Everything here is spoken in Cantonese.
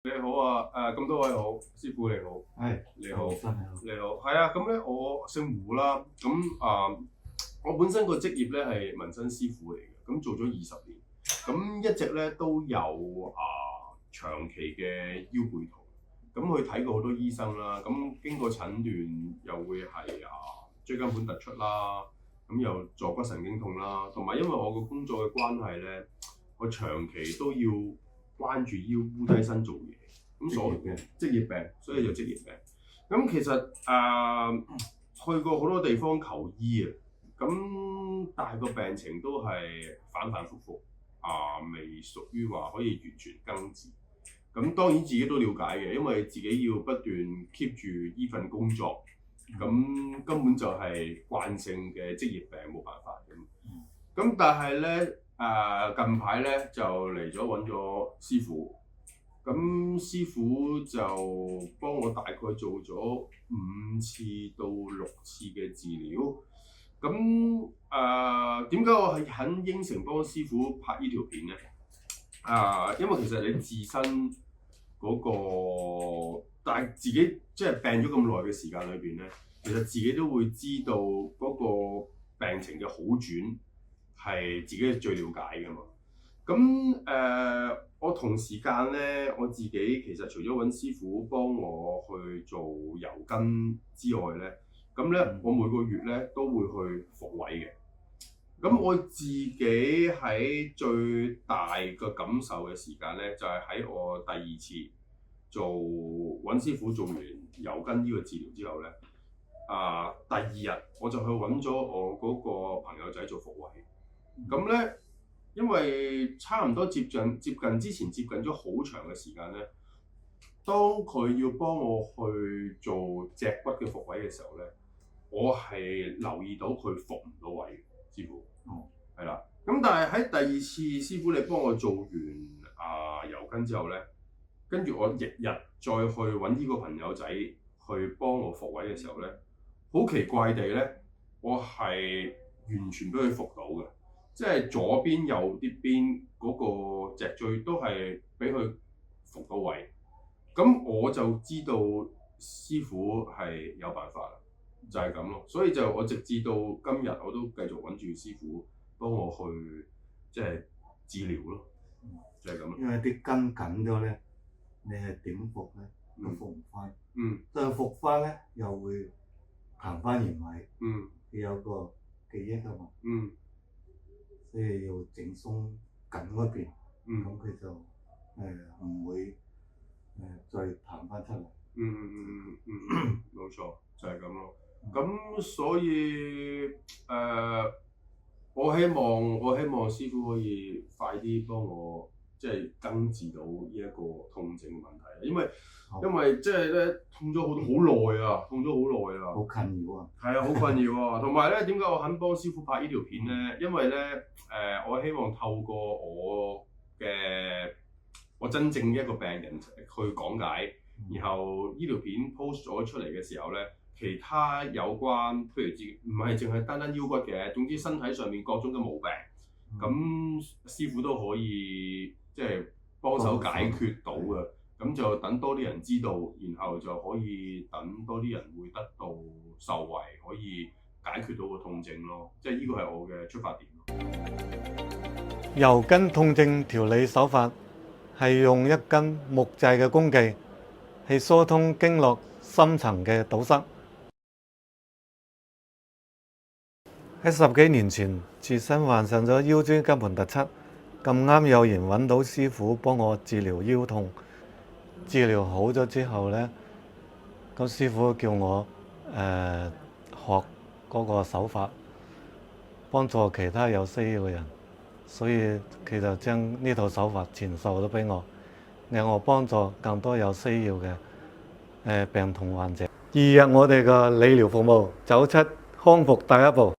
你好啊，咁多位好，師傅你好，係你好，真係好。你好，係啊，咁咧我姓胡啦，咁我本身個職業咧係紋身師傅嚟嘅，咁做咗20年，咁一直咧都有長期嘅腰背痛，咁去睇過好多醫生啦，咁經過診斷又會係椎間盤突出啦，咁又坐骨神經痛啦，同埋因為我個工作嘅關係咧，我長期都要關住腰烏低身做嘢，咁所以職業病，所以就職業病。咁其實去過好多地方求醫啊，咁但係個病情都係反反覆覆未屬於話可以完全根治。咁當然自己都了解嘅，因為自己要不斷 keep 住依份工作，咁根本就係慣性嘅職業病，冇辦法嘅。咁但係咧近排咧就嚟咗揾咗師傅，咁師傅就幫我大概做咗5次到6次嘅治療。咁點解我係肯應承幫師傅拍呢條片咧？因為其實你自身嗰個，但係自己即係病咗咁耐嘅時間裏邊咧，其實自己都會知道嗰個病情嘅好轉係自己最了解㗎嘛。咁我同時間咧，我自己其實除咗揾師傅幫我去做油筋之外咧，咁咧我每個月咧都會去復位嘅。咁我自己喺最大嘅感受嘅時間咧，就係喺我第2次揾師傅做完油筋呢個治療之後咧，第2日我就去揾咗我嗰個朋友仔做復位。咁咧，因為差唔多接近之前接近咗好長嘅時間咧，當佢要幫我去做脊骨嘅復位嘅時候咧，我係留意到佢復唔到位，師傅。係啦。咁但係喺第2次師傅你幫我做完油筋之後咧，跟住我日日再去揾呢個朋友仔去幫我復位嘅時候咧，好奇怪地咧，我係完全俾佢復到嘅。即係左邊右啲邊嗰個脊椎都係俾佢復到位，咁我就知道師傅係有辦法啦，就係咁咯。所以就我直至到今日我都繼續揾住師傅幫我去即係治療咯，就係咁咯。因為啲筋緊咗咧，你係點復咧都復唔翻，再復翻咧又會行翻原位，你有個記憶啊嘛。所以要整鬆緊嗰邊，咁佢就唔會再彈翻出嚟。冇錯，就係咁咯。咁所以我希望師傅可以快啲幫我即係根治到呢一個痛症問題，因為即係咧痛咗好耐啊，好困擾啊。係啊，好困擾啊。同埋咧，點解我肯幫師傅拍呢條片咧？因為咧我希望透過我真正一個病人去講解，然後呢條片 post 咗出嚟嘅時候咧，其他有關譬如唔係淨係單單腰骨嘅，總之身體上面各種嘅毛病，咁師傅都可以即係幫手解決到嘅。咁就等多啲人知道，然後就可以等多啲人會得到受惠，可以解決到個痛症咯。即係呢個係我嘅出發點。油筋痛症調理手法係用一根木製嘅工具去疏通經絡深層嘅堵塞。喺10幾年前，自身患上咗腰椎間盤突出，咁啱有緣揾到師傅幫我治療腰痛。治療好咗之後呢，咁師傅叫我學嗰個手法，幫助其他有需要嘅人，所以佢就將呢套手法傳授咗俾我，令我幫助更多有需要嘅病痛患者。2日我哋嘅理療服務，走出康復第一步。